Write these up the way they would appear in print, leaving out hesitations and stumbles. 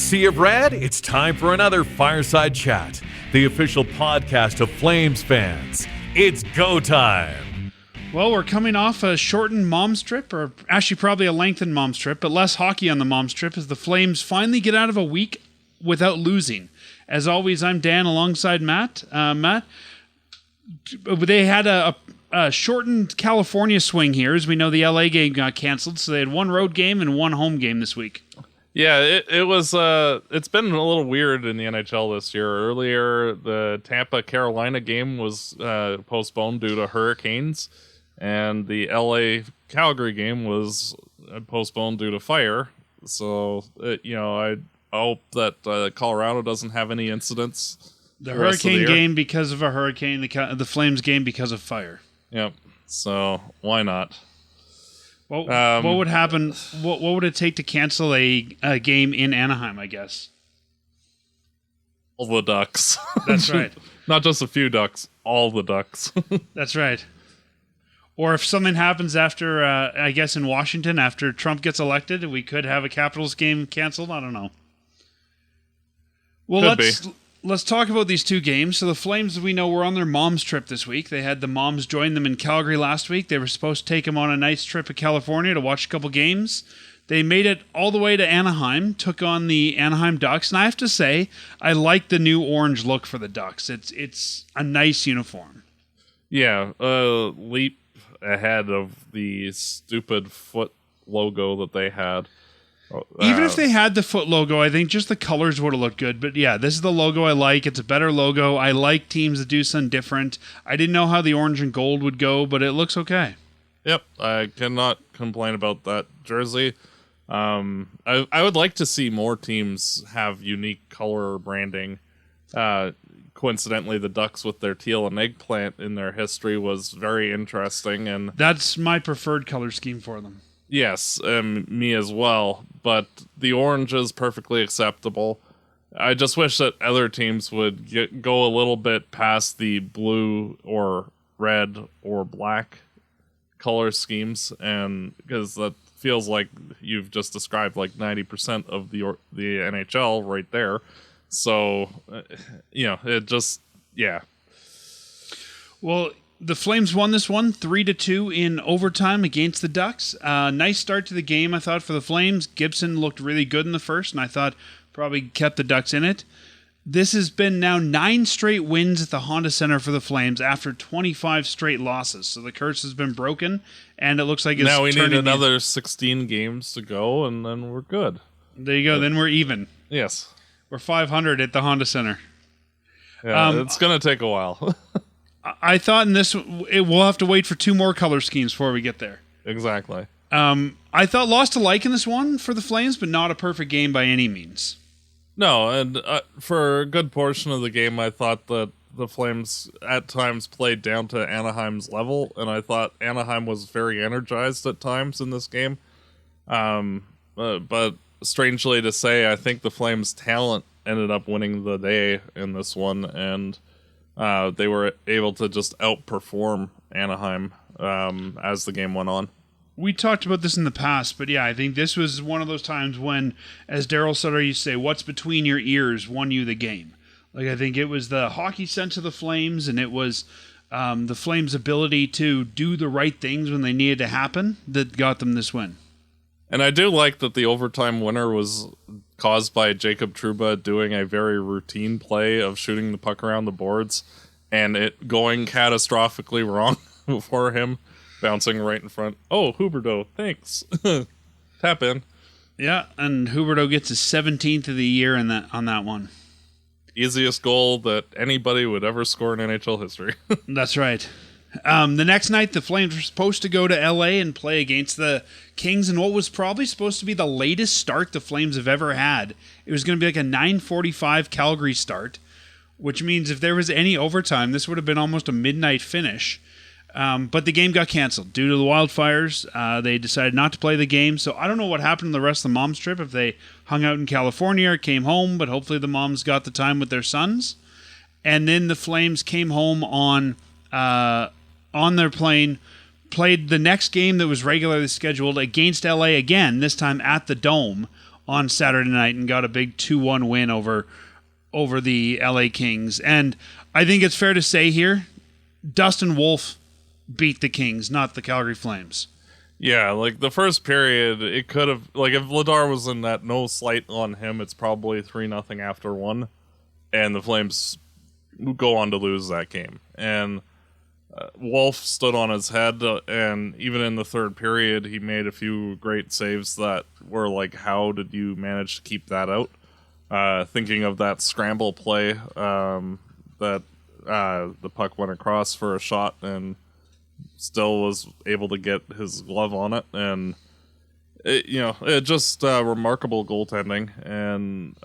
sea of red, it's time for another Fireside Chat, the official podcast of Flames fans. It's go time. Well, we're coming off a shortened mom's trip, or actually probably a lengthened mom's trip, but less hockey on the mom's trip as the Flames finally get out of a week without losing. As always, I'm Dan alongside Matt. Matt, they had a shortened California swing here. As we know, the LA game got canceled, so they had one road game and one home game this week. Yeah, it was. It's been a little weird in the NHL this year. Earlier, the Tampa Carolina game was postponed due to hurricanes, and the LA Calgary game was postponed due to fire. So, I hope that Colorado doesn't have any incidents. The hurricane game because of a hurricane, the Flames game because of fire. Yep. So why not? Well, what would happen? What would it take to cancel a game in Anaheim, I guess? All the Ducks. That's right. Not just a few Ducks, all the Ducks. That's right. Or if something happens after, I guess in Washington, after Trump gets elected, we could have a Capitals game canceled. I don't know. Well, let's talk about these two games. So the Flames, we know, were on their mom's trip this week. They had the moms join them in Calgary last week. They were supposed to take them on a nice trip to California to watch a couple games. They made it all the way to Anaheim, took on the Anaheim Ducks, and I have to say, I like the new orange look for the Ducks. It's a nice uniform. Yeah, leap ahead of the stupid foot logo that they had. Even if they had the foot logo, I think just the colors would have looked good. But yeah, this is the logo I like. It's a better logo. I like teams that do something different. I didn't know how the orange and gold would go, but it looks okay. Yep, I cannot complain about that jersey. I would like to see more teams have unique color branding. Coincidentally, the Ducks with their teal and eggplant in their history was very interesting. And that's my preferred color scheme for them. Yes, me as well, but the orange is perfectly acceptable. I just wish that other teams would go a little bit past the blue or red or black color schemes, and because that feels like you've just described like 90% of the NHL right there. So, it just, yeah. Well, the Flames won this one 3-2 in overtime against the Ducks. Nice start to the game, I thought, for the Flames. Gibson looked really good in the first, and I thought probably kept the Ducks in it. This has been now 9 straight wins at the Honda Center for the Flames after 25 straight losses. So the curse has been broken, and it looks like it's now we need another 16 games to go, and then we're good. There you go. Then we're even. Yes. We're 500 at the Honda Center. Yeah, it's going to take a while. I thought we'll have to wait for 2 more color schemes before we get there. Exactly. I thought lost to like in this one for the Flames, but not a perfect game by any means. No, and for a good portion of the game, I thought that the Flames at times played down to Anaheim's level, and I thought Anaheim was very energized at times in this game. But strangely to say, I think the Flames' talent ended up winning the day in this one, and they were able to just outperform Anaheim as the game went on. We talked about this in the past, but yeah, I think this was one of those times when, as Daryl Sutter used to say, what's between your ears won you the game. Like, I think it was the hockey sense of the Flames, and it was the Flames' ability to do the right things when they needed to happen that got them this win. And I do like that the overtime winner was caused by Jacob Trouba doing a very routine play of shooting the puck around the boards and it going catastrophically wrong for him, bouncing right in front. Oh, Huberdeau, thanks. Tap in. Yeah, and Huberdeau gets his 17th of the year on that one. Easiest goal that anybody would ever score in NHL history. That's right. The next night, the Flames were supposed to go to LA and play against the Kings in what was probably supposed to be the latest start the Flames have ever had. It was going to be like a 9:45 Calgary start, which means if there was any overtime, this would have been almost a midnight finish. But the game got canceled due to the wildfires. They decided not to play the game, so I don't know what happened to the rest of the mom's trip, if they hung out in California or came home, but hopefully the moms got the time with their sons. And then the Flames came home on their plane, played the next game that was regularly scheduled against LA again, this time at the Dome, on Saturday night and got a big 2-1 win over the LA Kings. And I think it's fair to say here, Dustin Wolf beat the Kings, not the Calgary Flames. Yeah, like the first period, it could have, like if Vladar was in that, no slight on him, it's probably 3-0 after one, and the Flames go on to lose that game. And Wolf stood on his head, and even in the third period, he made a few great saves that were like, how did you manage to keep that out? Thinking of that scramble play that the puck went across for a shot and still was able to get his glove on it, and it just remarkable goaltending. And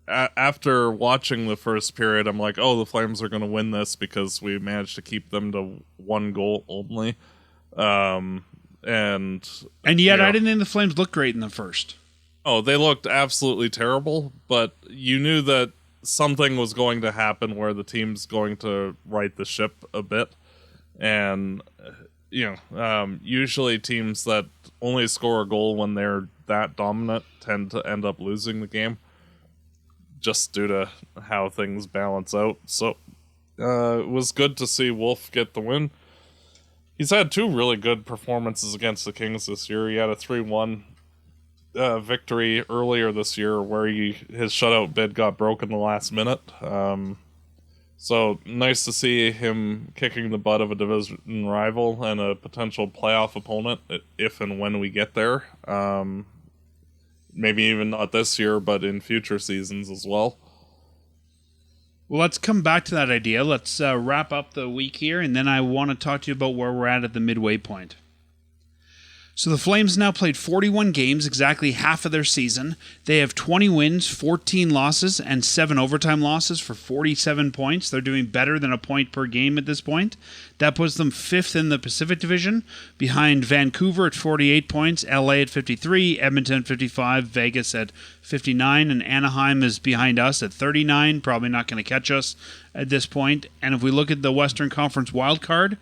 after watching the first period, I'm like, oh, the Flames are going to win this because we managed to keep them to one goal only. And yet I didn't think the Flames looked great in the first. Oh, they looked absolutely terrible, but you knew that something was going to happen where the team's going to right the ship a bit. And, usually teams that only score a goal when they're that dominant tend to end up losing the game, just due to how things balance out. So it was good to see Wolf get the win. He's had two really good performances against the Kings this year. He had a 3-1 victory earlier this year where his shutout bid got broken the last minute. So nice to see him kicking the butt of a division rival and a potential playoff opponent if and when we get there. Maybe even not this year, but in future seasons as well. Well, let's come back to that idea. Let's wrap up the week here, and then I want to talk to you about where we're at the midway point. So the Flames now played 41 games, exactly half of their season. They have 20 wins, 14 losses, and 7 overtime losses for 47 points. They're doing better than a point per game at this point. That puts them 5th in the Pacific Division, behind Vancouver at 48 points, LA at 53, Edmonton at 55, Vegas at 59, and Anaheim is behind us at 39, probably not going to catch us at this point. And if we look at the Western Conference wildcard,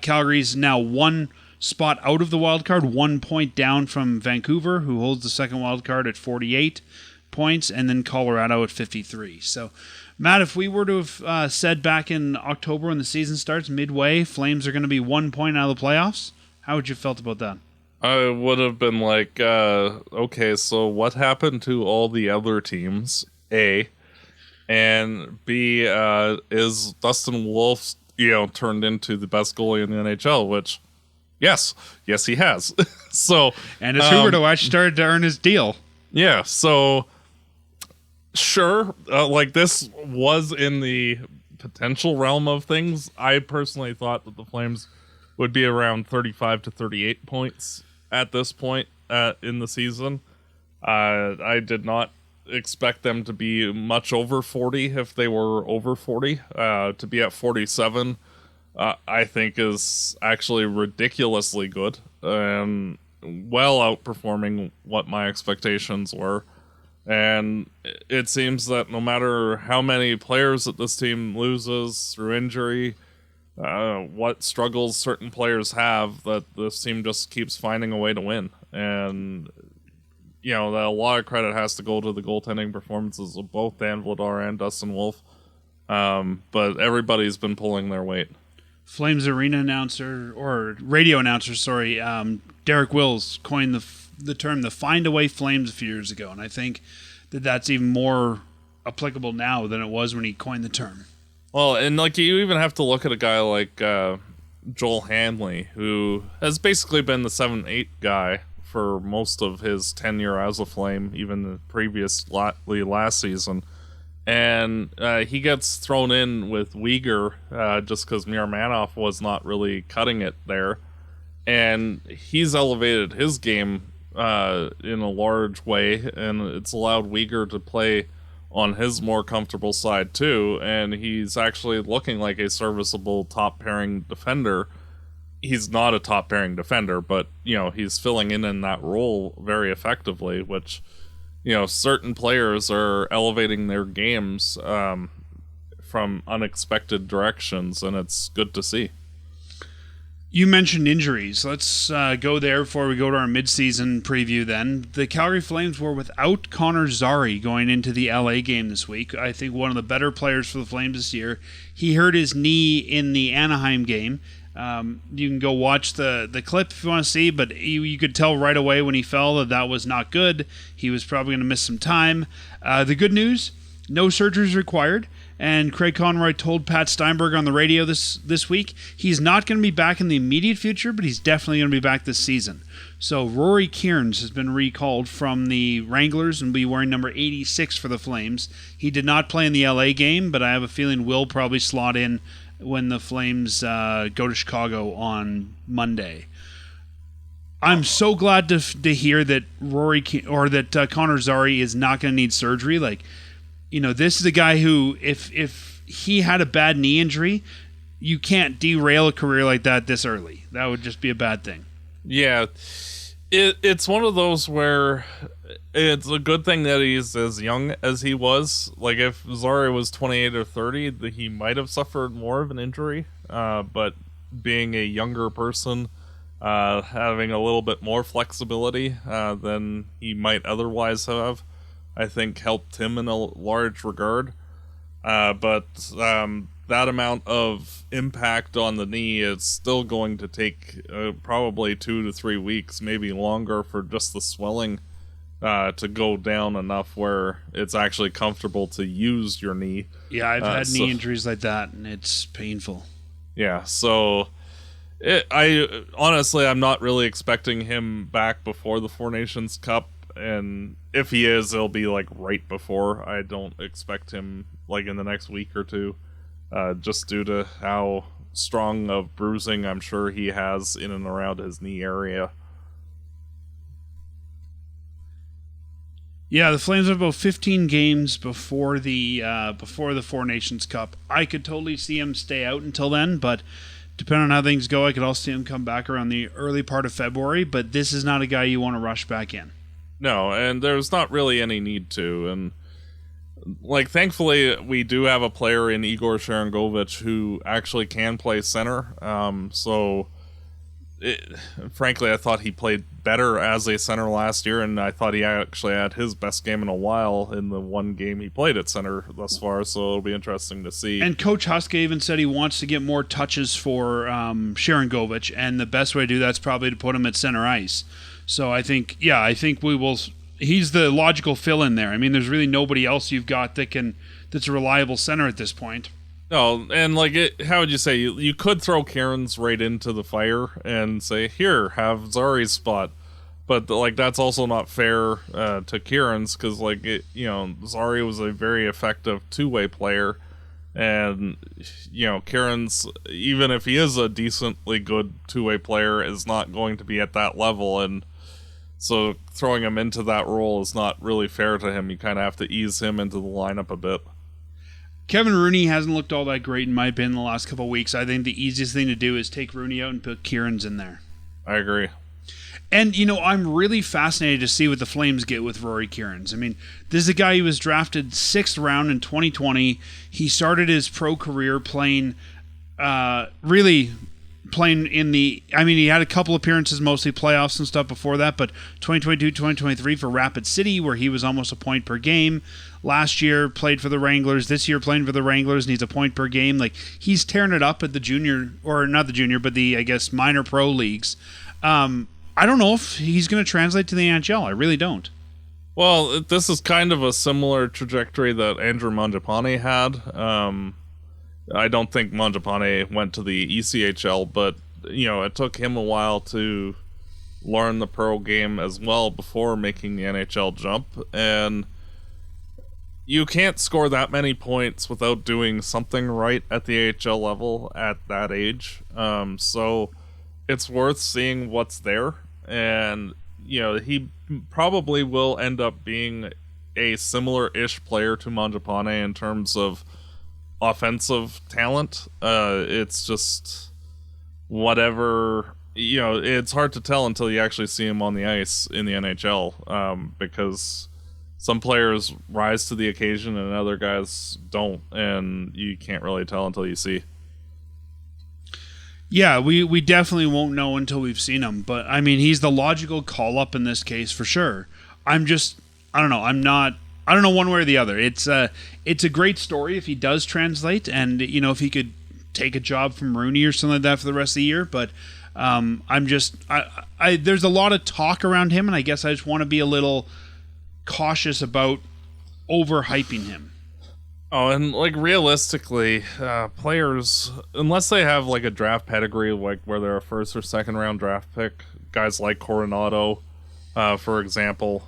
Calgary's now one spot out of the wild card, 1 point down from Vancouver, who holds the second wild card at 48 points, and then Colorado at 53. So, Matt, if we were to have said back in October when the season starts, midway, Flames are going to be 1 point out of the playoffs, how would you have felt about that? I would have been like, okay, so what happened to all the other teams, A, and B, is Dustin Wolf, turned into the best goalie in the NHL, which... Yes, he has. So, and his Huberto started to earn his deal. Yeah, so sure, this was in the potential realm of things. I personally thought that the Flames would be around 35 to 38 points at this point in the season. I did not expect them to be much over 40 if they were over 40. To be at 47. I think is actually ridiculously good and well outperforming what my expectations were. And it seems that no matter how many players that this team loses through injury, what struggles certain players have, that this team just keeps finding a way to win. And, that a lot of credit has to go to the goaltending performances of both Dan Vladar and Dustin Wolf. But everybody's been pulling their weight. Flames arena announcer, or radio announcer, Derek Wills coined the term the Find Away Flames a few years ago, and I think that that's even more applicable now than it was when he coined the term. Well, and you even have to look at a guy like Joel Hanley, who has basically been the 7-8 guy for most of his tenure as a Flame, even the previous last season. And he gets thrown in with Uyghur just because Miromanov was not really cutting it there. And he's elevated his game in a large way, and it's allowed Uyghur to play on his more comfortable side too. And he's actually looking like a serviceable top-pairing defender. He's not a top-pairing defender, but, he's filling in that role very effectively, which... certain players are elevating their games from unexpected directions, and it's good to see. You mentioned injuries. Let's go there before we go to our midseason preview then. The Calgary Flames were without Connor Zary going into the LA game this week. I think one of the better players for the Flames this year. He hurt his knee in the Anaheim game. You can go watch the clip if you want to see, but you could tell right away when he fell that was not good. He was probably going to miss some time. The good news, no surgeries required. And Craig Conroy told Pat Steinberg on the radio this week he's not going to be back in the immediate future, but he's definitely going to be back this season. So Rory Kearns has been recalled from the Wranglers and will be wearing number 86 for the Flames. He did not play in the LA game, but I have a feeling will probably slot in when the Flames go to Chicago on Monday. I'm so glad to hear that Connor Zary is not going to need surgery. This is a guy who, if he had a bad knee injury, you can't derail a career like that this early. That would just be a bad thing. Yeah, it's one of those where it's a good thing that he's as young as he was. Like, if Zary was 28 or 30, he might have suffered more of an injury. But being a younger person, having a little bit more flexibility than he might otherwise have, I think helped him in a large regard. But that amount of impact on the knee is still going to take probably 2 to 3 weeks, maybe longer, for just the swelling to go down enough where it's actually comfortable to use your knee. Yeah, I've had knee injuries like that, and it's painful. Yeah, so I'm not really expecting him back before the Four Nations Cup. And if he is, it'll be right before. I don't expect him in the next week or two, just due to how strong of bruising I'm sure he has in and around his knee area. Yeah, the Flames have about 15 games before the Four Nations Cup. I could totally see him stay out until then, but depending on how things go, I could also see him come back around the early part of February. But this is not a guy you want to rush back in. No, and there's not really any need to. And thankfully, we do have a player in Igor Sharangovich who actually can play center. Frankly, I thought he played better as a center last year, and I thought he actually had his best game in a while in the one game he played at center thus far, so it'll be interesting to see. And Coach Huska even said he wants to get more touches for Sharangovich, and the best way to do that is probably to put him at center ice. So I think we will. He's the logical fill-in there. I mean, there's really nobody else you've got that's a reliable center at this point. No, and how would you say, you could throw Cairns right into the fire and say, here, have Zary's spot, but that's also not fair to Cairns, because Zary was a very effective two-way player, and Cairns, even if he is a decently good two-way player, is not going to be at that level, and so throwing him into that role is not really fair to him. You kind of have to ease him into the lineup a bit. Kevin Rooney hasn't looked all that great in my opinion the last couple of weeks. I think the easiest thing to do is take Rooney out and put Kieran's in there. I agree. And, I'm really fascinated to see what the Flames get with Rory Kearns. I mean, this is a guy who was drafted 6th round in 2020. He started his pro career playing he had a couple appearances, mostly playoffs and stuff before that, but 2022, 2023 for Rapid City, where he was almost a point per game. Last year, played for the Wranglers. This year, playing for the Wranglers, and he's a point per game. He's tearing it up at the junior, or not the junior, but the, minor pro leagues. I don't know if he's going to translate to the NHL. I really don't. Well, this is kind of a similar trajectory that Andrew Mangiapane had. I don't think Mangiapane went to the ECHL, but it took him a while to learn the pro game as well before making the NHL jump, and you can't score that many points without doing something right at the AHL level at that age. So it's worth seeing what's there, and he probably will end up being a similar-ish player to Mangiapane in terms of offensive talent. It's just whatever, it's hard to tell until you actually see him on the ice in the NHL, because some players rise to the occasion and other guys don't, and you can't really tell until you see. Yeah, we definitely won't know until we've seen him. But I mean, he's the logical call up in this case for sure. I don't know. I don't know one way or the other. It's a great story if he does translate, and if he could take a job from Rooney or something like that for the rest of the year. But there's a lot of talk around him, and I guess I just want to be a little cautious about overhyping him. Oh, and like realistically, players, unless they have like a draft pedigree, like where they're a first or second round draft pick, guys like Coronado, for example,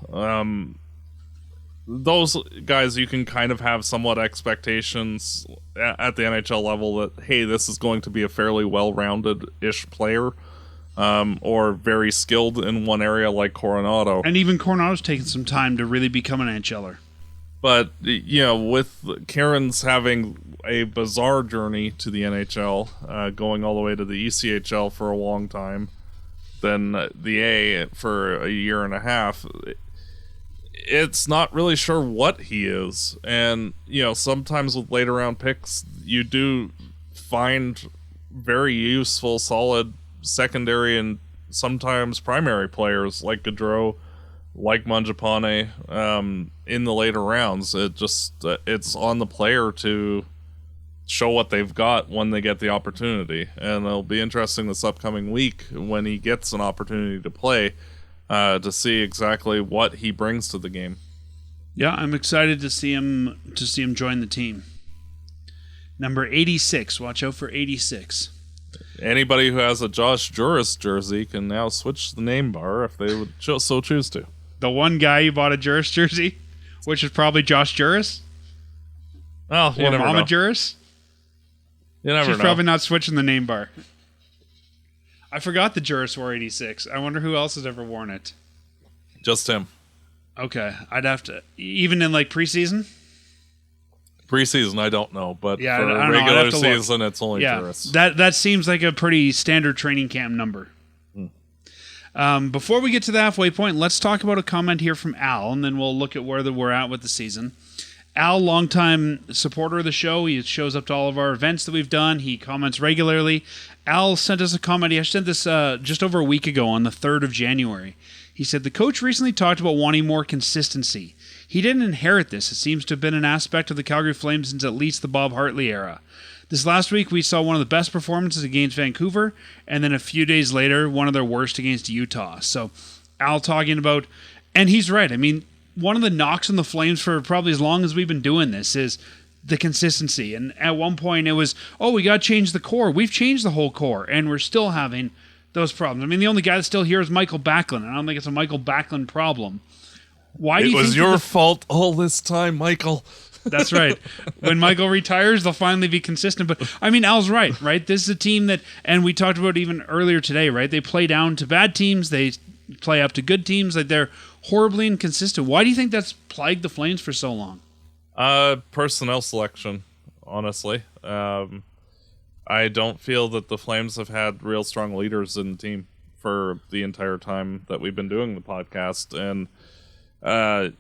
those guys you can kind of have somewhat expectations at the NHL level that, hey, this is going to be a fairly well-rounded-ish player, or very skilled in one area like Coronado. And even Coronado's taken some time to really become an NHLer. But, with Karen's having a bizarre journey to the NHL, going all the way to the ECHL for a long time, then the A for a year and a half, it's not really sure what he is. And, sometimes with later round picks, you do find very useful, solid secondary and sometimes primary players like Gaudreau, like Mangiapane, in the later rounds. It's on the player to show what they've got when they get the opportunity. And it'll be interesting this upcoming week when he gets an opportunity to play, to see exactly what he brings to the game. Yeah, I'm excited to see him join the team. Number 86. Watch out for 86. Anybody who has a Josh Juris jersey can now switch the name bar if they would so choose to. The one guy who bought a Juris jersey, which is probably Josh Juris. Well, you or never Mama know. Juris. You never She's know. probably not switching the name bar. I forgot the Juris wore 86. I wonder who else has ever worn it. Just him. Okay, I'd have to, even in like preseason. Preseason, I don't know, but Yeah, for I don't know. I'd regular have to look. season, it's only Yeah, Juris. that seems like a pretty standard training camp number. Before we get to the halfway point, let's talk about a comment here from Al, and then we'll look at where we're at with the season. Al, longtime supporter of the show. He shows up to all of our events that we've done. He comments regularly. Al sent us a comment. He sent this just over a week ago on the 3rd of January. He said, the coach recently talked about wanting more consistency. He didn't inherit this. It seems to have been an aspect of the Calgary Flames since at least the Bob Hartley era. This last week, we saw one of the best performances against Vancouver, and then a few days later, one of their worst against Utah. So, Al talking about, and he's right. I mean, one of the knocks on the Flames for probably as long as we've been doing this is the consistency. And at one point, it was, we got to change the core. We've changed the whole core, and we're still having those problems. I mean, the only guy that's still here is Michael Backlund, and I don't think it's a Michael Backlund problem. Why do you think it was your fault all this time, Michael. That's right. When Michael retires, they'll finally be consistent. But, I mean, Al's right? This is a team that, and we talked about even earlier today, right? They play down to bad teams. They play up to good teams. Like, they're horribly inconsistent. Why do you think that's plagued the Flames for so long? Personnel selection, honestly. I don't feel that the Flames have had real strong leaders in the team for the entire time that we've been doing the podcast. And, I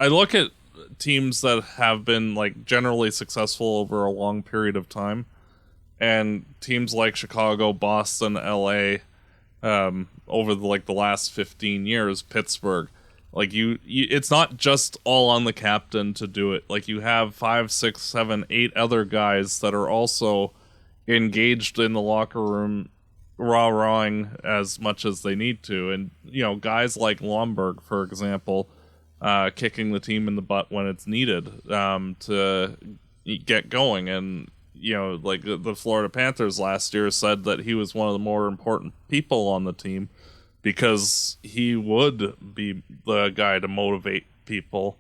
look at teams that have been like generally successful over a long period of time, and teams like Chicago, Boston, LA, over the last 15 years, Pittsburgh, like you it's not just all on the captain to do it. Like you have 5, 6, 7, 8 other guys that are also engaged in the locker room, rah-rahing as much as they need to. And guys like Lomberg, for example, kicking the team in the butt when it's needed, to get going. And like the Florida Panthers last year said that he was one of the more important people on the team because he would be the guy to motivate people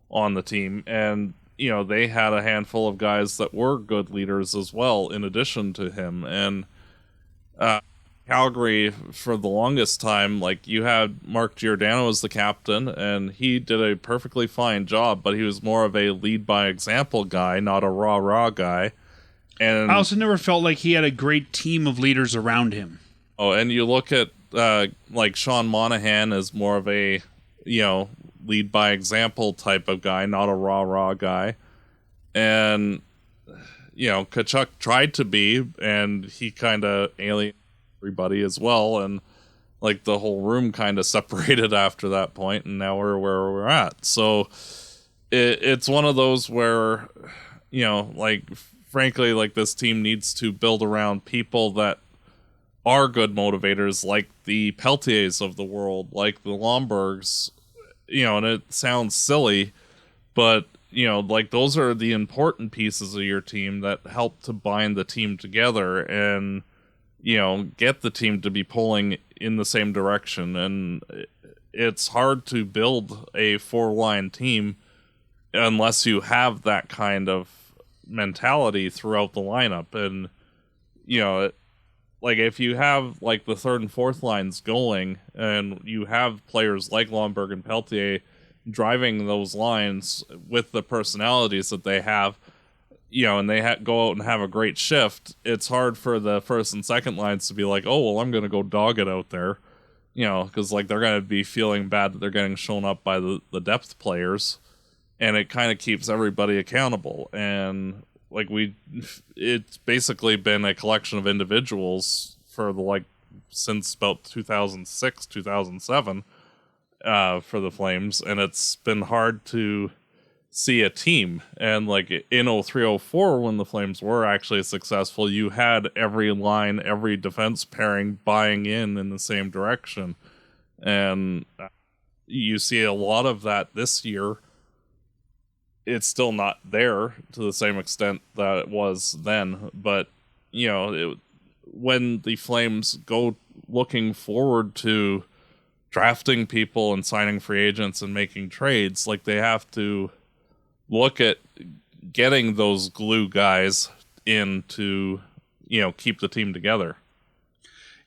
on the team. And they had a handful of guys that were good leaders as well in addition to him. And Calgary, for the longest time, like you had Mark Giordano as the captain, and he did a perfectly fine job, but he was more of a lead by example guy, not a rah-rah guy. And I also never felt like he had a great team of leaders around him. Oh, and you look at like Sean Monahan as more of a lead by example type of guy, not a rah-rah guy. And Kachuk tried to be, and he kind of alienated everybody as well, and like the whole room kind of separated after that point, and now we're where we're at. So it's one of those where, like, frankly, like, this team needs to build around people that are good motivators, like the Peltiers of the world, like the Lombergs, and it sounds silly, but like, those are the important pieces of your team that help to bind the team together and get the team to be pulling in the same direction. And it's hard to build a 4-line team unless you have that kind of mentality throughout the lineup. And like, if you have like the third and fourth lines going, and you have players like Lomberg and Peltier driving those lines with the personalities that they have, and they go out and have a great shift, it's hard for the first and second lines to be like, oh, well, I'm going to go dog it out there, because like, they're going to be feeling bad that they're getting shown up by the depth players, and it kind of keeps everybody accountable. And like, it's basically been a collection of individuals for since about 2006, 2007, for the Flames, and it's been hard to see a team. And like, in 03-04, when the Flames were actually successful, you had every line, every defense pairing buying in the same direction. And you see a lot of that this year. It's still not there to the same extent that it was then, but when the Flames go looking forward to drafting people and signing free agents and making trades, like, they have to look at getting those glue guys in to, keep the team together.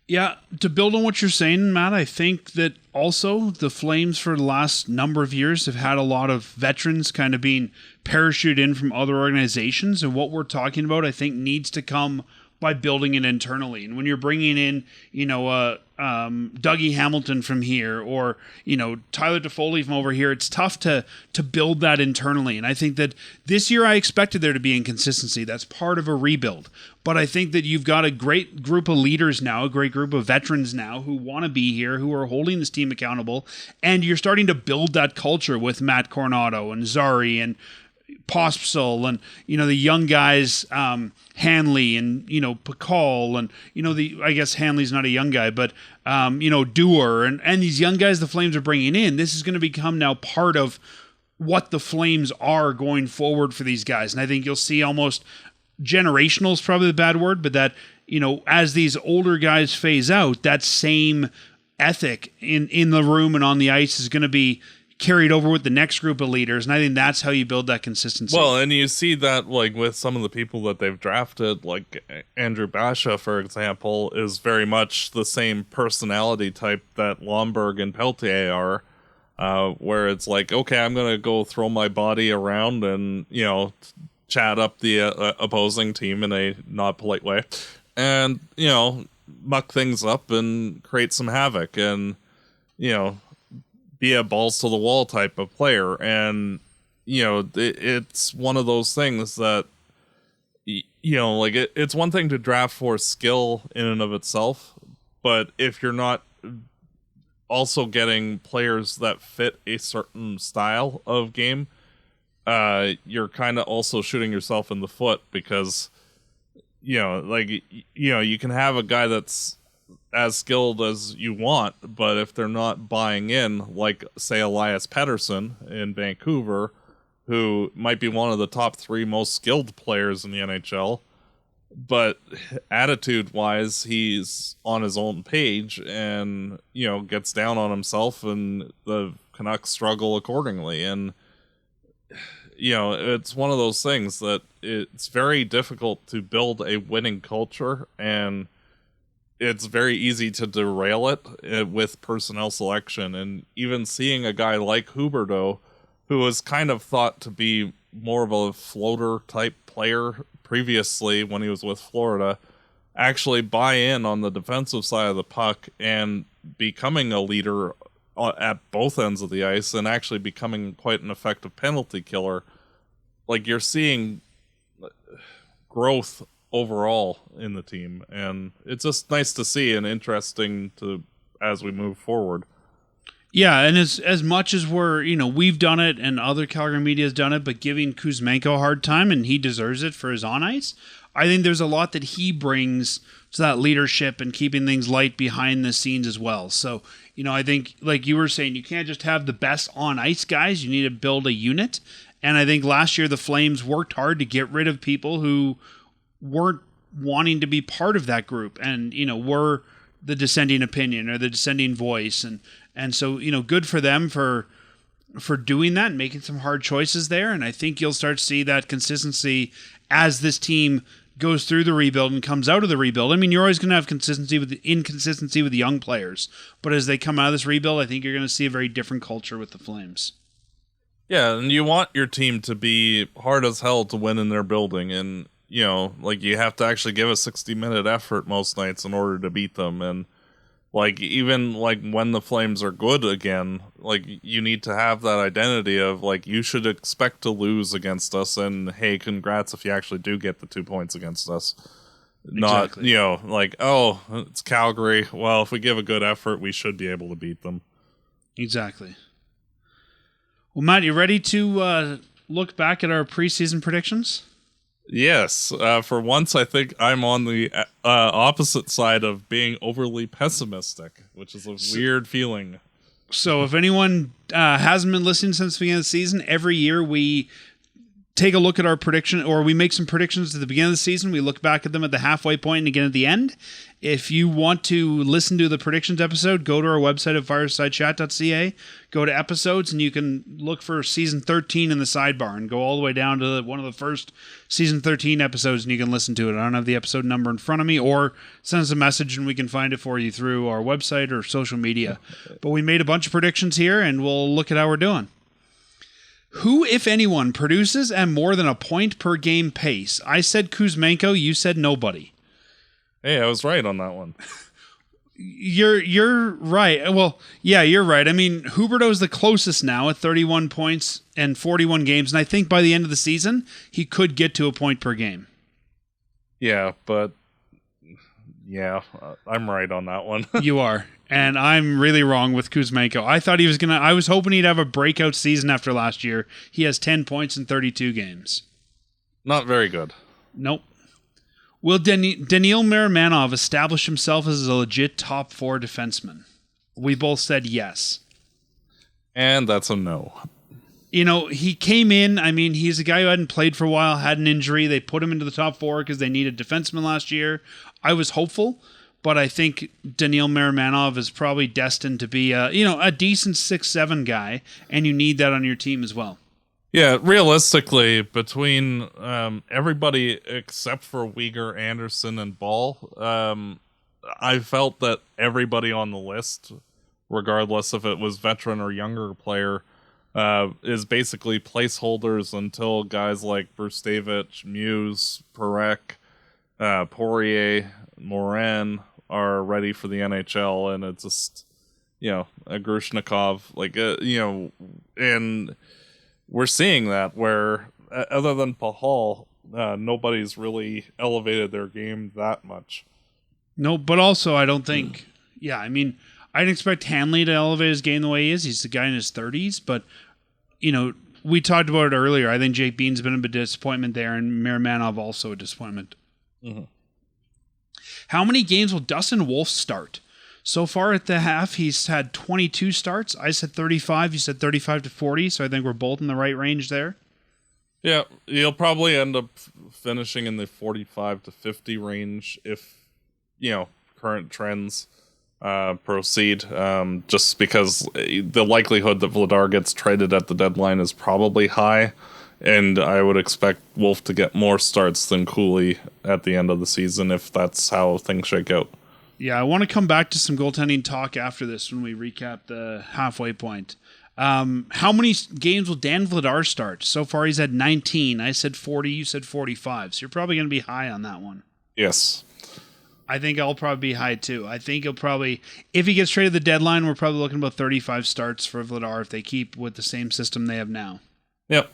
Yeah, to build on what you're saying, Matt, I think that also the Flames for the last number of years have had a lot of veterans kind of being parachuted in from other organizations. And what we're talking about, I think, needs to come by building it internally. And when you're bringing in, Dougie Hamilton from here, or, Tyler Toffoli from over here, it's tough to build that internally. And I think that this year I expected there to be inconsistency. That's part of a rebuild. But I think that you've got a great group of leaders now, a great group of veterans now who want to be here, who are holding this team accountable. And you're starting to build that culture with Matt Coronado and Zari and Pospisil and, the young guys, Hanley and, Pakal and, I guess Hanley's not a young guy, but, Dewar and these young guys the Flames are bringing in. This is going to become now part of what the Flames are going forward for these guys. And I think you'll see almost generational is probably the bad word, but that, as these older guys phase out, that same ethic in the room and on the ice is going to be carried over with the next group of leaders, and I think that's how you build that consistency. Well, and you see that like with some of the people that they've drafted, like Andrew Basha, for example, is very much the same personality type that Lomberg and Peltier are, where it's like, okay, I'm going to go throw my body around and, chat up the opposing team in a not polite way, and, muck things up and create some havoc and, be a balls to the wall type of player. And it's one of those things that like it's one thing to draft for skill in and of itself, but if you're not also getting players that fit a certain style of game, you're kind of also shooting yourself in the foot, because you can have a guy that's as skilled as you want, but if they're not buying in, like say Elias Pettersson in Vancouver, who might be one of the top 3 most skilled players in the NHL, but attitude wise he's on his own page and gets down on himself, and the Canucks struggle accordingly. And it's one of those things that it's very difficult to build a winning culture, and it's very easy to derail it with personnel selection. And even seeing a guy like Huberdeau, who was kind of thought to be more of a floater type player previously when he was with Florida, actually buy in on the defensive side of the puck and becoming a leader at both ends of the ice, and actually becoming quite an effective penalty killer. Like, you're seeing growth overall in the team, and it's just nice to see and interesting to as we move forward. Yeah, and as much as we've done it and other Calgary media has done it, but giving Kuzmenko a hard time, and he deserves it for his on ice, I think there's a lot that he brings to that leadership and keeping things light behind the scenes as well. So, I think, like you were saying, you can't just have the best on ice guys. You need to build a unit. And I think last year the Flames worked hard to get rid of people who weren't wanting to be part of that group and, were the dissenting opinion or the dissenting voice. And so, good for them for doing that and making some hard choices there. And I think you'll start to see that consistency as this team goes through the rebuild and comes out of the rebuild. I mean, you're always going to have inconsistency with the young players, but as they come out of this rebuild, I think you're going to see a very different culture with the Flames. Yeah, and you want your team to be hard as hell to win in their building, and you have to actually give a 60-minute effort most nights in order to beat them. And even when the Flames are good again, you need to have that identity of you should expect to lose against us, and hey, congrats if you actually do get the 2 points against us. Exactly. Not oh, it's Calgary, well, if we give a good effort we should be able to beat them. Exactly. Well, Matt, you ready to look back at our preseason predictions? Yes, for once I think I'm on the opposite side of being overly pessimistic, which is a weird feeling. So if anyone hasn't been listening since the beginning of the season, every year we take a look at our prediction, or we make some predictions at the beginning of the season. We look back at them at the halfway point and again at the end. If you want to listen to the predictions episode, go to our website at firesidechat.ca, go to episodes, and you can look for season 13 in the sidebar and go all the way down to one of the first season 13 episodes, and you can listen to it. I don't have the episode number in front of me, or send us a message and we can find it for you through our website or social media. But we made a bunch of predictions here, and we'll look at how we're doing. Who, if anyone, produces at more than a point per game pace? I said Kuzmenko, you said nobody. Hey, I was right on that one. You're right. Well, yeah, you're right. I mean, Huberdeau's the closest now at 31 points and 41 games, and I think by the end of the season, he could get to a point per game. Yeah, but I'm right on that one. You are. And I'm really wrong with Kuzmenko. I was hoping he'd have a breakout season after last year. He has 10 points in 32 games. Not very good. Nope. Will Daniil Maramanov establish himself as a legit top 4 defenseman? We both said yes. And that's a no. He came in. I mean, he's a guy who hadn't played for a while, had an injury. They put him into the top 4 because they needed defensemen last year. I was hopeful, but I think Daniil Maramanov is probably destined to be a decent 6-7 guy, and you need that on your team as well. Yeah, realistically, between everybody except for Uyghur, Anderson, and Ball, I felt that everybody on the list, regardless if it was veteran or younger player, is basically placeholders until guys like Brustevich, Muse, Perek, Poirier, Morin are ready for the NHL, and it's just, a Grushnikov, and we're seeing that where, other than Pahal, nobody's really elevated their game that much. No, but also I don't think... Yeah, I mean, I'd expect Hanley to elevate his game the way he is. He's a guy in his 30s, but, we talked about it earlier. I think Jake Bean's been a bit of a disappointment there, and Maramanov also a disappointment. Mm-hmm. How many games will Dustin Wolf start? So far at the half, he's had 22 starts. I said 35. You said 35 to 40, so I think we're both in the right range there. Yeah, he'll probably end up finishing in the 45 to 50 range if, current trends proceed. Just because the likelihood that Vladar gets traded at the deadline is probably high, and I would expect Wolf to get more starts than Cooley at the end of the season if that's how things shake out. Yeah, I want to come back to some goaltending talk after this when we recap the halfway point. How many games will Dan Vladar start? So far he's had 19. I said 40, you said 45. So you're probably going to be high on that one. Yes. I think I'll probably be high too. I think he'll probably, if he gets traded at the deadline, we're probably looking about 35 starts for Vladar if they keep with the same system they have now. Yep.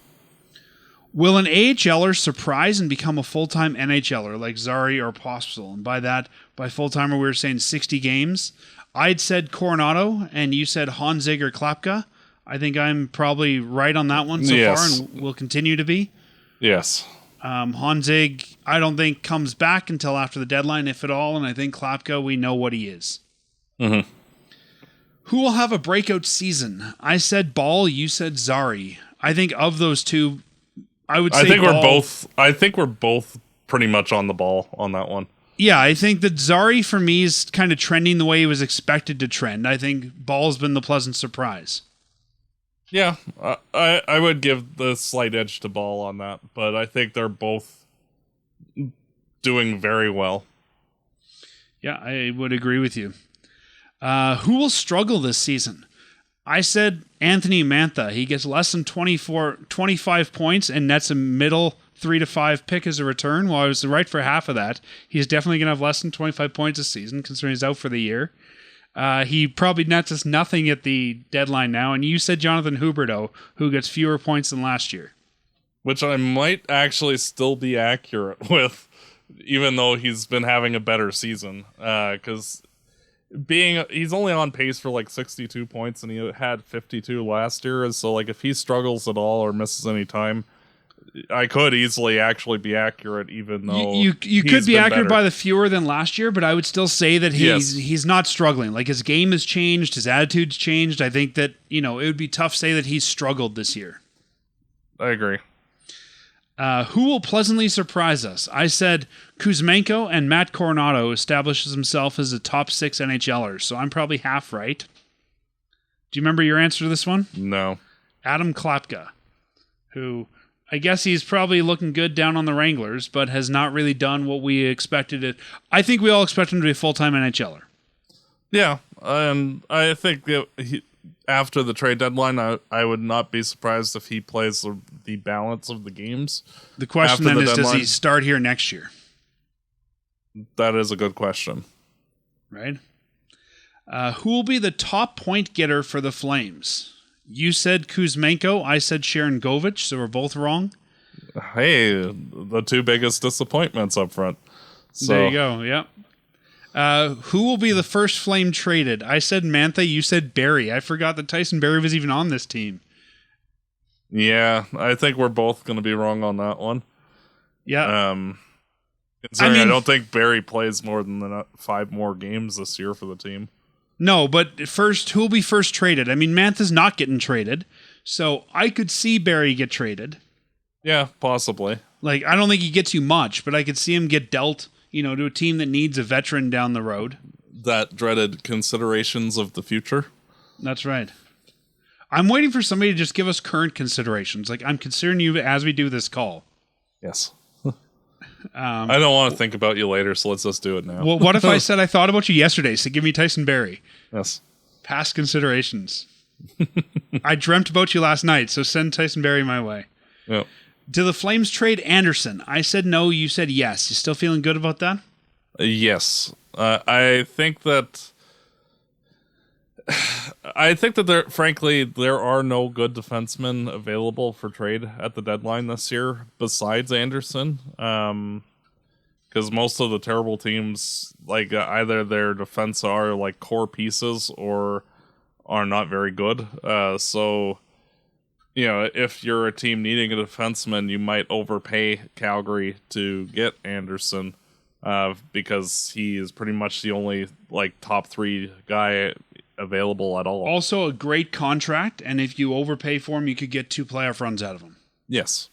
Will an AHLer surprise and become a full-time NHLer like Zari or Pospisil? And by full-timer, we were saying 60 games. I'd said Coronado, and you said Honzig or Klapka. I think I'm probably right on that one so far, and will continue to be. Yes. Honzig, I don't think comes back until after the deadline, if at all, and I think Klapka, we know what he is. Mm-hmm. Who will have a breakout season? I said Ball, you said Zari. I think of those two, I would say I think we're both pretty much on the ball on that one. Yeah, I think that Zari for me is kind of trending the way he was expected to trend. I think Ball's been the pleasant surprise. Yeah, I would give the slight edge to Ball on that, but I think they're both doing very well. Yeah, I would agree with you. Who will struggle this season? I said Anthony Mantha. He gets less than 25 points and nets a middle 3 to 5 pick as a return. Well, I was right for half of that. He's definitely going to have less than 25 points this season, considering he's out for the year. He probably nets us nothing at the deadline now. And you said Jonathan Huberdeau, who gets fewer points than last year. Which I might actually still be accurate with, even though he's been having a better season. Because he's only on pace for like 62 points, and he had 52 last year. So like if he struggles at all or misses any time, I could easily actually be accurate, even though you could be accurate by the fewer than last year, but I would still say that he's not struggling. Like his game has changed, his attitude's changed. I think that it would be tough to say that he's struggled this year. I agree. Who will pleasantly surprise us? I said Kuzmenko, and Matt Coronado establishes himself as a top 6 NHLers, so I'm probably half right. Do you remember your answer to this one? No. Adam Klapka, who I guess he's probably looking good down on the Wranglers, but has not really done what we expected it. I think we all expect him to be a full-time NHLer. Yeah, and I think that after the trade deadline, I would not be surprised if he plays the balance of the games. The question then is, does he start here next year? That is a good question. Right? Who will be the top point getter for the Flames? You said Kuzmenko, I said Sharon Govich, so we're both wrong. Hey, the two biggest disappointments up front. So. There you go, yeah. Who will be the first Flame traded? I said Mantha, you said Barrie. I forgot that Tyson Barrie was even on this team. Yeah, I think we're both going to be wrong on that one. Yeah. I don't think Barrie plays more than 5 more games this year for the team. No, but first, who will be first traded? I mean, Mantha's not getting traded, so I could see Barrie get traded. Yeah, possibly. Like, I don't think he gets you much, but I could see him get dealt, to a team that needs a veteran down the road. That dreaded considerations of the future. That's right. I'm waiting for somebody to just give us current considerations. Like, I'm considering you as we do this call. Yes. I don't want to think about you later, so let's just do it now. Well, what if I said I thought about you yesterday, so give me Tyson Barrie? Yes. Past considerations. I dreamt about you last night, so send Tyson Barrie my way. Yep. Do the Flames trade Anderson? I said no, you said yes. You still feeling good about that? Yes. I think that there are no good defensemen available for trade at the deadline this year besides Anderson. Because most of the terrible teams, like either their defense are like core pieces or are not very good. So, if you're a team needing a defenseman, you might overpay Calgary to get Anderson because he is pretty much the only top 3 guy available at all. Also a great contract, and if you overpay for him, you could get 2 playoff runs out of him. Yes.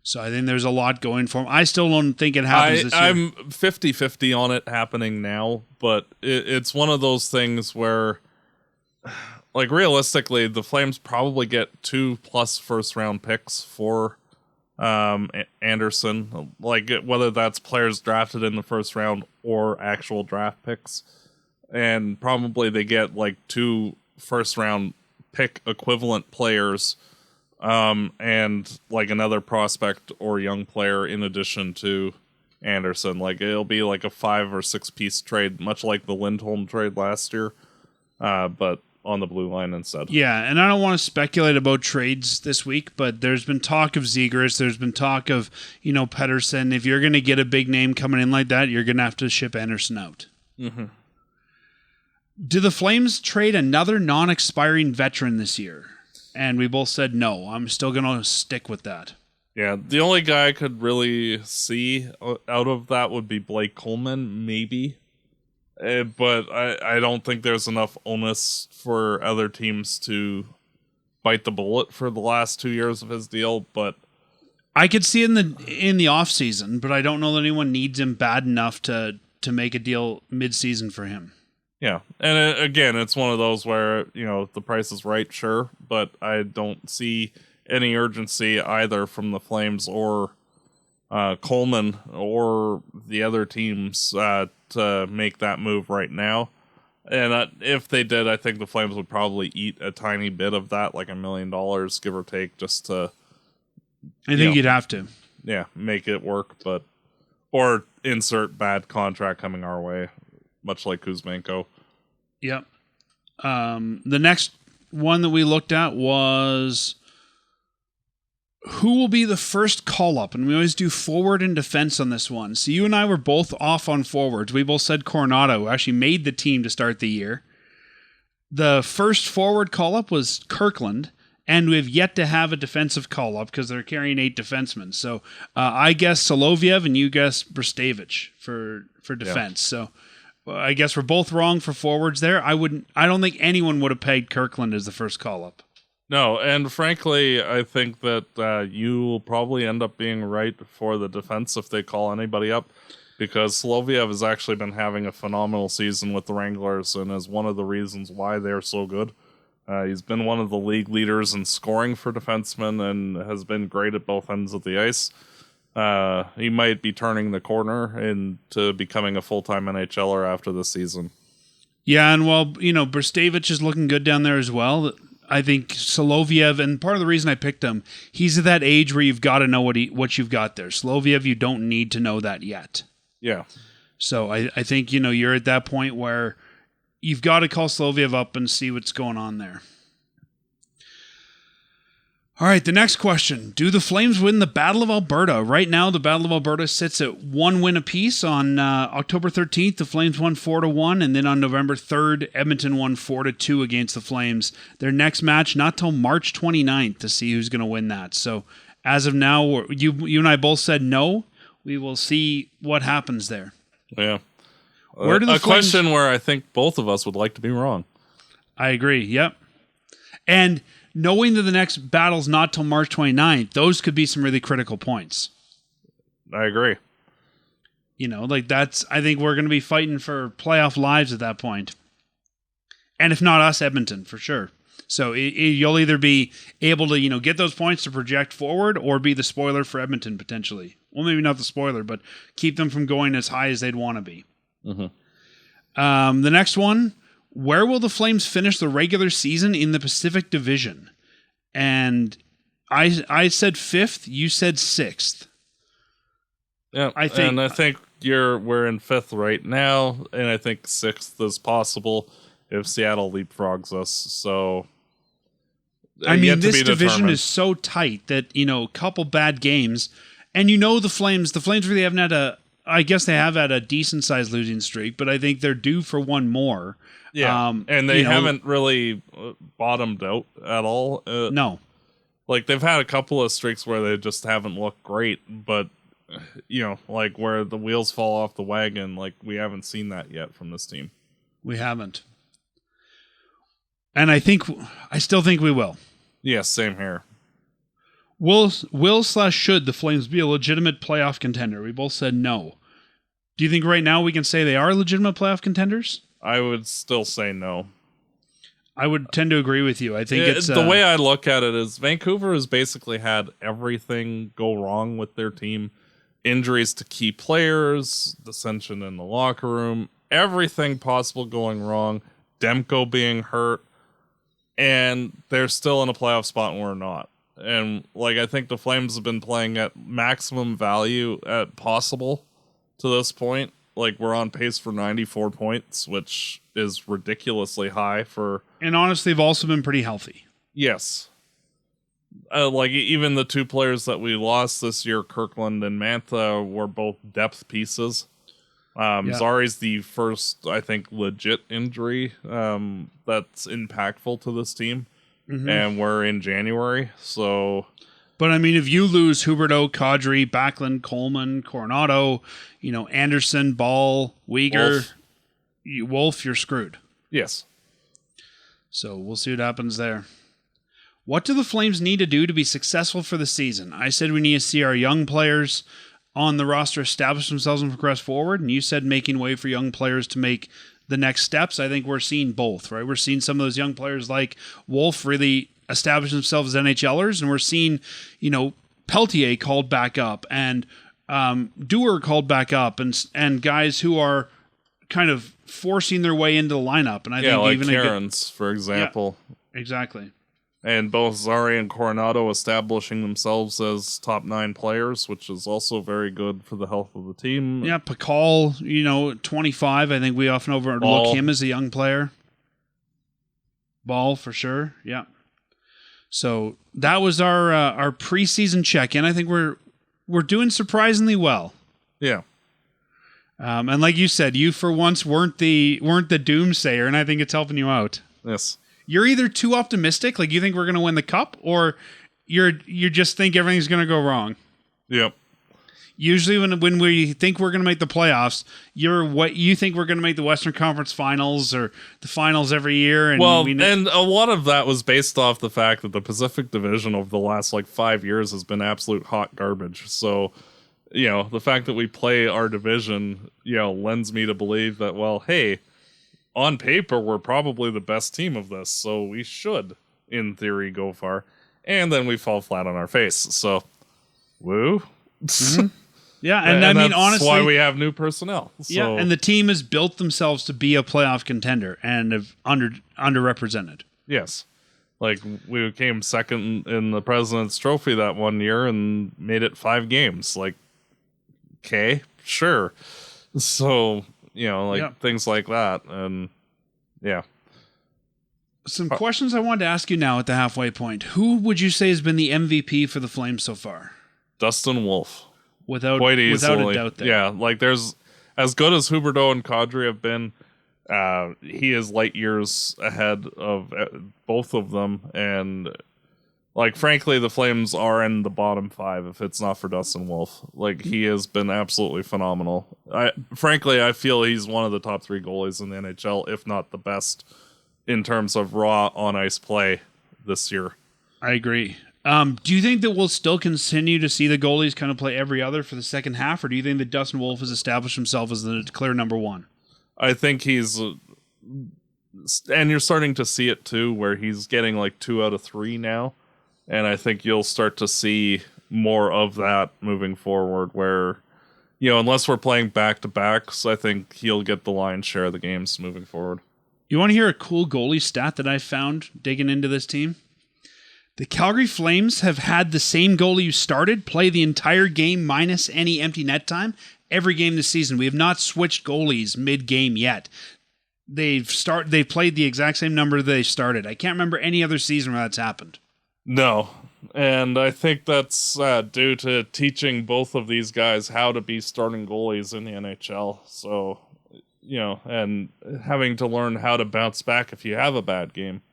So I think there's a lot going for him. I still don't think it happens this year. I'm 50-50 on it happening now, but it's one of those things where, realistically, the Flames probably get 2+ first-round picks for Anderson, whether that's players drafted in the first round or actual draft picks. And probably they get 2 first-round pick equivalent players and another prospect or young player in addition to Anderson. It'll be a 5 or 6 piece trade, much like the Lindholm trade last year. But on the blue line instead. Yeah, and I don't want to speculate about trades this week, but there's been talk of Zegras. There's been talk of, Pettersson. If you're going to get a big name coming in like that, you're going to have to ship Anderson out. Mm-hmm. Do the Flames trade another non-expiring veteran this year? And we both said no. I'm still going to stick with that. Yeah, the only guy I could really see out of that would be Blake Coleman, maybe. But I don't think there's enough onus for other teams to bite the bullet for the last 2 years of his deal. But I could see in the off season, but I don't know that anyone needs him bad enough to make a deal mid-season for him. Yeah, and again, it's one of those where, if the price is right, sure, but I don't see any urgency either from the Flames or Coleman or the other teams to make that move right now. And if they did, I think the Flames would probably eat a tiny bit of that, like $1 million, give or take, just to... I think you'd have to. Yeah, make it work, or insert bad contract coming our way, much like Kuzmenko. Yep. The next one that we looked at was who will be the first call-up? And we always do forward and defense on this one. So you and I were both off on forwards. We both said Coronado, who actually made the team to start the year. The first forward call-up was Kirkland, and we've yet to have a defensive call-up because they're carrying 8 defensemen. So I guess Soloviev, and you guess Brstevich for defense. Yeah. So I guess we're both wrong for forwards there. I don't think anyone would have pegged Kirkland as the first call-up. No, and frankly, I think that you will probably end up being right for the defense if they call anybody up, because Soloviev has actually been having a phenomenal season with the Wranglers and is one of the reasons why they're so good. He's been one of the league leaders in scoring for defensemen and has been great at both ends of the ice. He might be turning the corner into becoming a full-time NHLer after this season. Yeah, and while, Brstevich is looking good down there as well, I think Soloviev, and part of the reason I picked him, he's at that age where you've got to know what you've got there. Soloviev, you don't need to know that yet. Yeah. So I think, you're at that point where you've got to call Soloviev up and see what's going on there. All right, the next question. Do the Flames win the Battle of Alberta? Right now, the Battle of Alberta sits at 1 win apiece. On October 13th, the Flames won 4-1, and then on November 3rd, Edmonton won 4-2 against the Flames. Their next match, not till March 29th, to see who's going to win that. So, as of now, you and I both said no. We will see what happens there. Yeah. Where do the Flames... question where I think both of us would like to be wrong. I agree, yep. And knowing that the next battle's not till March 29th, those could be some really critical points. I agree. I think we're going to be fighting for playoff lives at that point. And if not us, Edmonton, for sure. So you'll either be able to, get those points to project forward or be the spoiler for Edmonton, potentially. Well, maybe not the spoiler, but keep them from going as high as they'd want to be. Mm-hmm. The next one, where will the Flames finish the regular season in the Pacific Division? And I said 5th, you said 6th. Yeah, I think we're in 5th right now, and I think 6th is possible if Seattle leapfrogs us. So, this division is so tight that a couple bad games, and the Flames really haven't had I guess they have had a decent sized losing streak, but I think they're due for one more. Yeah, and they haven't really bottomed out at all. No. Like, they've had a couple of streaks where they just haven't looked great, but, where the wheels fall off the wagon, we haven't seen that yet from this team. We haven't. And I still think we will. Yeah, same here. Will/should the Flames be a legitimate playoff contender? We both said no. Do you think right now we can say they are legitimate playoff contenders? I would still say no. I would tend to agree with you. I think it's... The way I look at it is Vancouver has basically had everything go wrong with their team. Injuries to key players, dissension in the locker room, everything possible going wrong, Demko being hurt, and they're still in a playoff spot and we're not. And I think the Flames have been playing at maximum value at possible to this point, Like, we're on pace for 94 points, which is ridiculously high for... And honestly, they've also been pretty healthy. Yes. Like, even the two players that we lost this year, Kirkland and Mantha, were both depth pieces. Zari's the first, I think, legit injury that's impactful to this team. Mm-hmm. And we're in January, so... But, I mean, if you lose Huberdeau, Kadri, Backlund, Coleman, Coronado, Anderson, Ball, Weegar, Wolf, you're screwed. Yes. So we'll see what happens there. What do the Flames need to do to be successful for the season? I said we need to see our young players on the roster establish themselves and progress forward, and you said making way for young players to make the next steps. I think we're seeing both, right? We're seeing some of those young players like Wolf really establish themselves as NHLers, and we're seeing, Peltier called back up, and Dewar called back up, and guys who are kind of forcing their way into the lineup. And I think like even Cairns, for example. Yeah, exactly. And both Zari and Coronado establishing themselves as top 9 players, which is also very good for the health of the team. Yeah, Pakal, 25. I think we often overlook him as a young player. Ball, for sure. Yeah. So that was our preseason check-in. I think we're doing surprisingly well. Yeah. And like you said, you for once weren't the doomsayer, and I think it's helping you out. Yes. You're either too optimistic, like you think we're going to win the cup, or you just think everything's going to go wrong. Yep. Usually when we think we're going to make the playoffs, you think we're going to make the Western Conference Finals or the finals every year. And and a lot of that was based off the fact that the Pacific Division over the last 5 years has been absolute hot garbage. So, the fact that we play our division, lends me to believe that, well, hey, on paper, we're probably the best team of this, so we should, in theory, go far. And then we fall flat on our face. So, woo. Mm-hmm. Yeah, and I mean, that's honestly, why we have new personnel. So. Yeah, and the team has built themselves to be a playoff contender and have underrepresented. Yes. We came second in the President's Trophy that one year and made it 5 games. Okay, sure. So... things like that. And yeah. Some questions I wanted to ask you now at the halfway point. Who would you say has been the MVP for the Flames so far? Dustin Wolf. Quite easily. Without a doubt there. Yeah, there's as good as Huberdeau and Kadri have been, he is light years ahead of both of them. And frankly, the Flames are in the bottom 5 if it's not for Dustin Wolf. He has been absolutely phenomenal. I feel he's one of the top 3 goalies in the NHL, if not the best, in terms of raw on-ice play this year. I agree. Do you think that we'll still continue to see the goalies kind of play every other for the second half, or do you think that Dustin Wolf has established himself as the clear number 1? I think he's... and you're starting to see it, too, where he's getting 2 out of 3 now. And I think you'll start to see more of that moving forward where, unless we're playing back-to-backs, I think he'll get the lion's share of the games moving forward. You want to hear a cool goalie stat that I found digging into this team? The Calgary Flames have had the same goalie who started play the entire game minus any empty net time every game this season. We have not switched goalies mid-game yet. They've played the exact same number they started. I can't remember any other season where that's happened. No, and I think that's due to teaching both of these guys how to be starting goalies in the NHL. So, and having to learn how to bounce back if you have a bad game.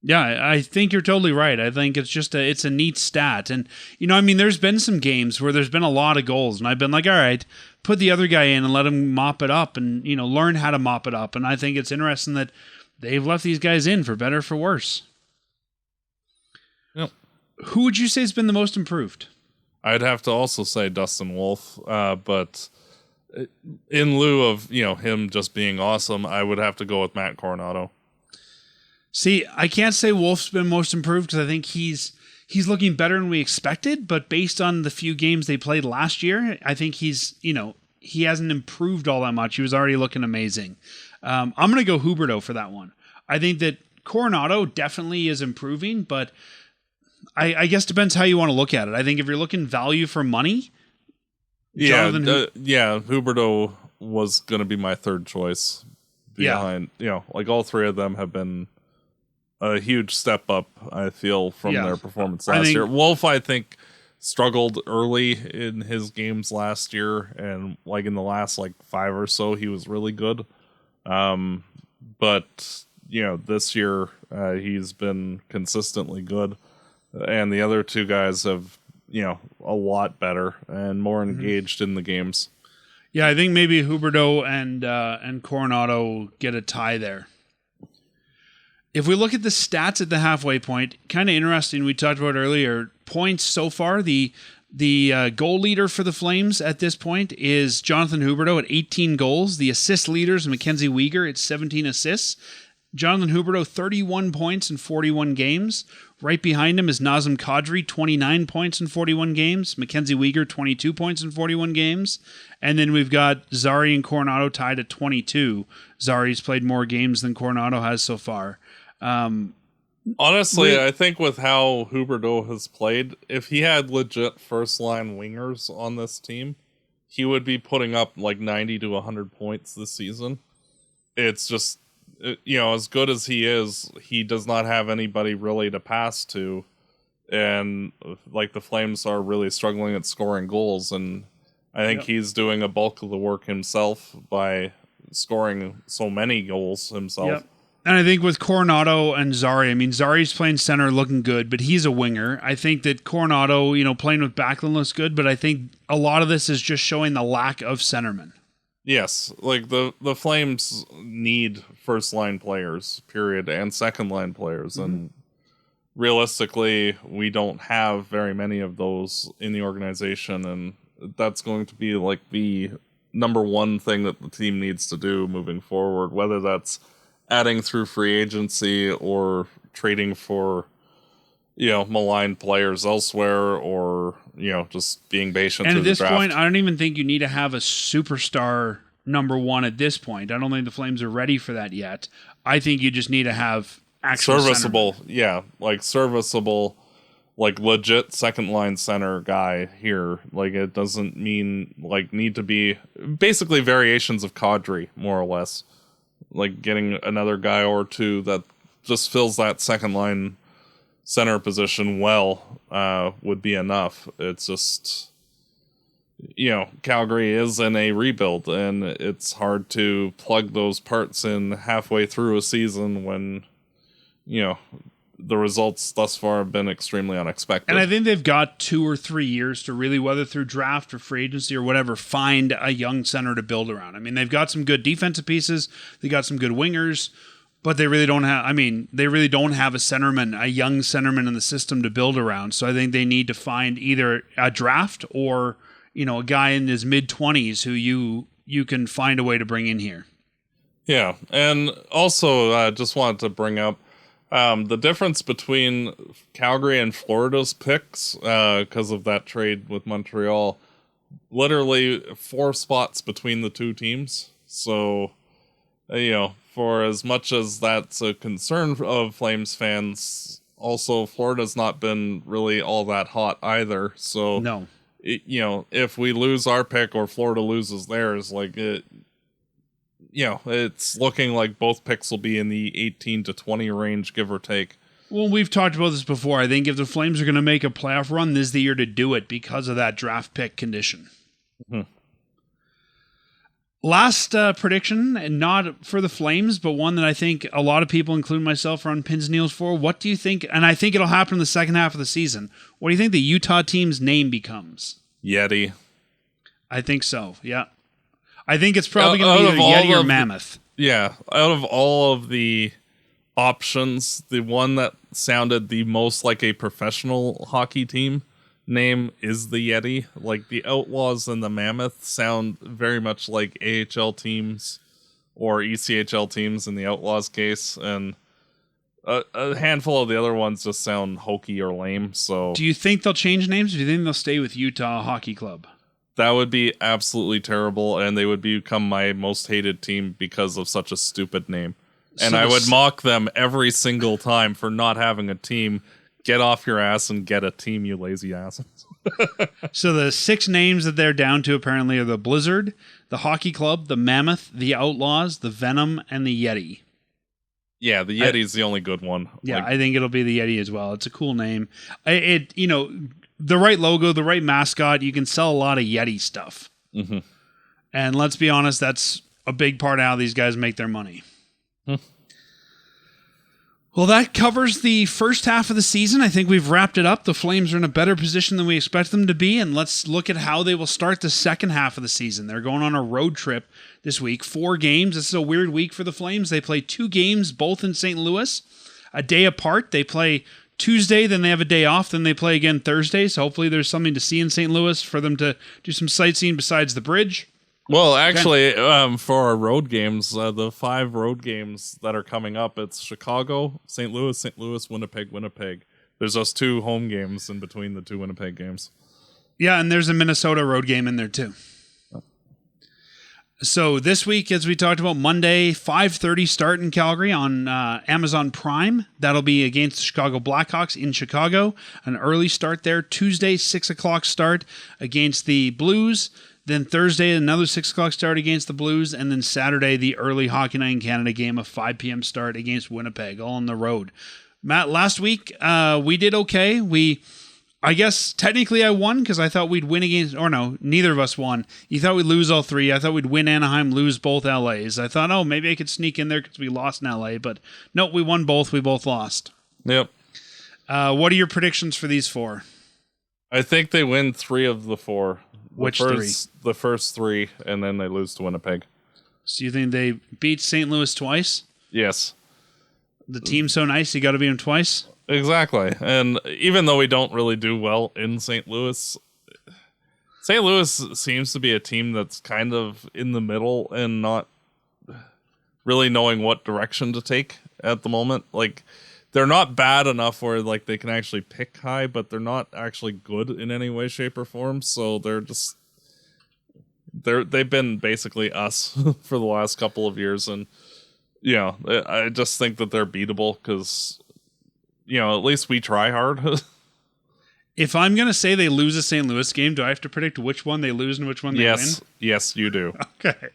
Yeah, I think you're totally right. I think it's just it's a neat stat. And, there's been some games where there's been a lot of goals, and I've been like, all right, put the other guy in and let him mop it up and, learn how to mop it up. And I think it's interesting that they've left these guys in for better or for worse. Yep. Who would you say has been the most improved? I'd have to also say Dustin Wolf, but in lieu of, him just being awesome, I would have to go with Matt Coronado. See, I can't say Wolf's been most improved because I think he's looking better than we expected, but based on the few games they played last year, I think he hasn't improved all that much. He was already looking amazing. I'm going to go Huberdeau for that one. I think that Coronado definitely is improving, but I guess depends how you want to look at it. I think if you're looking value for money, Huberdeau was going to be my third choice behind, like all three of them have been a huge step up, I feel, from their performance last year. Wolf, I think, struggled early in his games last year, and like in the last 5 or so, he was really good. But this year he's been consistently good, and the other two guys have a lot better and more engaged in the games. Yeah, I think maybe Huberdeau and Coronado get a tie there. If we look at the stats at the halfway point, kind of interesting. We talked about earlier points so far. The goal leader for the Flames at this point is Jonathan Huberdeau at 18 goals. The assist leaders Mackenzie Weegar at 17 assists. Jonathan Huberdeau 31 points in 41 games. Right behind him is Nazem Kadri, 29 points in 41 games. Mackenzie Weegar 22 points in 41 games. And then we've got Zari and Coronado tied at 22. Zari's played more games than Coronado has so far. Honestly, I think with how Huberdeau has played, if he had legit first-line wingers on this team, he would be putting up 90 to 100 points this season. It's just, as good as he is, he does not have anybody really to pass to. And, the Flames are really struggling at scoring goals, and I think he's doing a bulk of the work himself by scoring so many goals himself. Yep. And I think with Coronado and Zari, Zari's playing center looking good, but he's a winger. I think that Coronado, playing with Backlund looks good, but I think a lot of this is just showing the lack of centermen. Yes, the Flames need first-line players, period, and second-line players, and realistically, we don't have very many of those in the organization, and that's going to be the number one thing that the team needs to do moving forward, whether that's adding through free agency or trading for, maligned players elsewhere, or, just being patient. And through at this the draft. point, I don't even think you need to have a superstar number one at this point. I don't think the Flames are ready for that yet. I think you just need to have actual serviceable, centermen. Serviceable, legit second line center guy here. It doesn't mean need to be basically variations of Kadri, more or less. Getting another guy or two that just fills that second line center position well would be enough. It's just, Calgary is in a rebuild, and it's hard to plug those parts in halfway through a season when, the results thus far have been extremely unexpected. And I think they've got 2 or 3 years to really, whether through draft or free agency or whatever, find a young center to build around. They've got some good defensive pieces. They got some good wingers, but they really don't have, they really don't have a young centerman in the system to build around. So I think they need to find either a draft or, a guy in his mid-20s who you can find a way to bring in here. Yeah. And also, just wanted to bring up, the difference between Calgary and Florida's picks, because of that trade with Montreal, literally 4 spots between the two teams. So, for as much as that's a concern of Flames fans, also Florida's not been really all that hot either. So, no, if we lose our pick or Florida loses theirs, it's looking like both picks will be in the 18 to 20 range, give or take. Well, we've talked about this before. I think if the Flames are going to make a playoff run, this is the year to do it because of that draft pick condition. Mm-hmm. Last prediction, and not for the Flames, but one that I think a lot of people, including myself, are on pins and needles for. What do you think? And I think it'll happen in the second half of the season. What do you think the Utah team's name becomes? Yeti. I think so, yeah. I think it's probably going to be either Yeti or Mammoth. Out of all of the options, the one that sounded the most like a professional hockey team name is the Yeti. The Outlaws and the Mammoth sound very much like AHL teams or ECHL teams in the Outlaws case, and a handful of the other ones just sound hokey or lame. So, do you think they'll change names, or do you think they'll stay with Utah Hockey Club? That would be absolutely terrible, and they would become my most hated team because of such a stupid name. And I would mock them every single time for not having a team. Get off your ass and get a team, you lazy asses. So the 6 names that they're down to apparently are the Blizzard, the Hockey Club, the Mammoth, the Outlaws, the Venom, and the Yeti. Yeah, the Yeti's the only good one. Yeah, I think it'll be the Yeti as well. It's a cool name. The right logo, the right mascot, you can sell a lot of Yeti stuff. Mm-hmm. And let's be honest, that's a big part of how these guys make their money. Well, that covers the first half of the season. I think we've wrapped it up. The Flames are in a better position than we expect them to be, and let's look at how they will start the second half of the season. They're going on a road trip this week, 4 games. This is a weird week for the Flames. They play 2 games, both in St. Louis, a day apart. They play Tuesday, then they have a day off, then they play again Thursday, so hopefully there's something to see in St. Louis for them to do some sightseeing besides the bridge. Well, actually, for our road games, the 5 road games that are coming up, it's Chicago, St. Louis, Winnipeg. There's those 2 home games in between the 2 Winnipeg games. Yeah, and there's a Minnesota road game in there too. So this week, as we talked about, Monday, 5:30 start in Calgary on Amazon Prime. That'll be against the Chicago Blackhawks in Chicago. An early start there. Tuesday, 6 o'clock start against the Blues. Then Thursday, another 6 o'clock start against the Blues. And then Saturday, the early Hockey Night in Canada game, a 5 p.m. start against Winnipeg, all on the road. Matt, last week, we did okay. I guess technically I won because I thought we'd win against, or no, neither of us won. You thought we'd lose all 3. I thought we'd win Anaheim, lose both LAs. I thought, maybe I could sneak in there because we lost in LA, but no, we won both. We both lost. Yep. What are your predictions for these 4? I think they win 3 of the 4. Which 3? The first 3, and then they lose to Winnipeg. So you think they beat St. Louis twice? Yes. The team's so nice, you got to beat them twice? Exactly. And even though we don't really do well in St. Louis seems to be a team that's kind of in the middle and not really knowing what direction to take at the moment. Like, they're not bad enough where like they can actually pick high, but they're not actually good in any way, shape, or form. So they've been basically us for the last couple of years, and I just think that they're beatable because at least we try hard. If I'm going to say they lose a St. Louis game, do I have to predict which one they lose and which one they win? Yes, you do. Okay.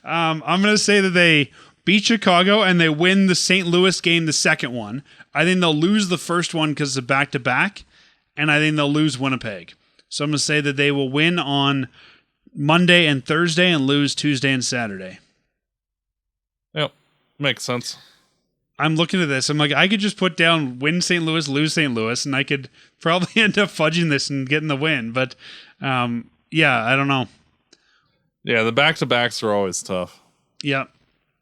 I'm going to say that they beat Chicago and they win the St. Louis game, the second one. I think they'll lose the first one because it's a back-to-back, and I think they'll lose Winnipeg. So I'm going to say that they will win on Monday and Thursday and lose Tuesday and Saturday. Yep, makes sense. I'm looking at this. I'm like, I could just put down win St. Louis, lose St. Louis, and I could probably end up fudging this and getting the win. But, I don't know. Yeah, the back-to-backs are always tough. Yeah.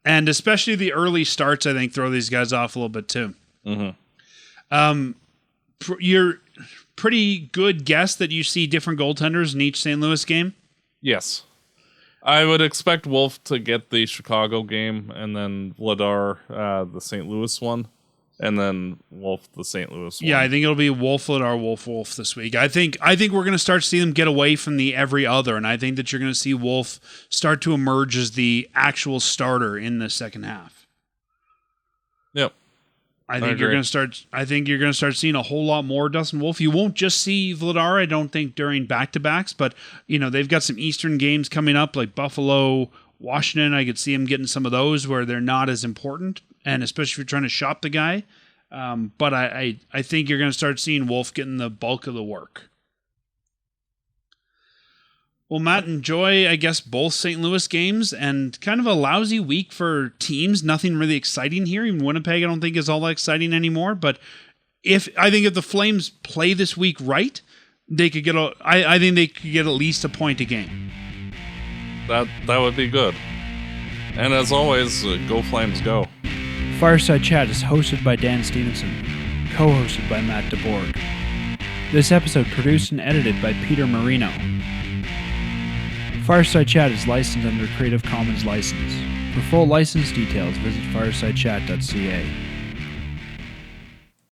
And especially the early starts, I think, throw these guys off a little bit, too. Mm-hmm. You're pretty good guess that you see different goaltenders in each St. Louis game? Yes. I would expect Wolf to get the Chicago game, and then Vladar the St. Louis one, and then Wolf the St. Louis one. Yeah, I think it'll be Wolf, Vladar, Wolf this week. I think we're going to start seeing them get away from the every other, and I think that you're going to see Wolf start to emerge as the actual starter in the second half. Yep. I think you're going to start seeing a whole lot more Dustin Wolf. You won't just see Vladar, I don't think, during back-to-backs, but they've got some Eastern games coming up like Buffalo, Washington. I could see him getting some of those where they're not as important, and especially if you're trying to shop the guy. But I think you're going to start seeing Wolf getting the bulk of the work. Well, Matt, enjoy, I guess, both St. Louis games, and kind of a lousy week for teams. Nothing really exciting here. Even Winnipeg, I don't think is all that exciting anymore. But I think if the Flames play this week right, they could get I think they could get at least a point a game. That would be good. And as always, go Flames, go. Fireside Chat is hosted by Dan Stevenson, co-hosted by Matt DeBorg. This episode produced and edited by Peter Marino. Fireside Chat is licensed under Creative Commons license. For full license details, visit firesidechat.ca.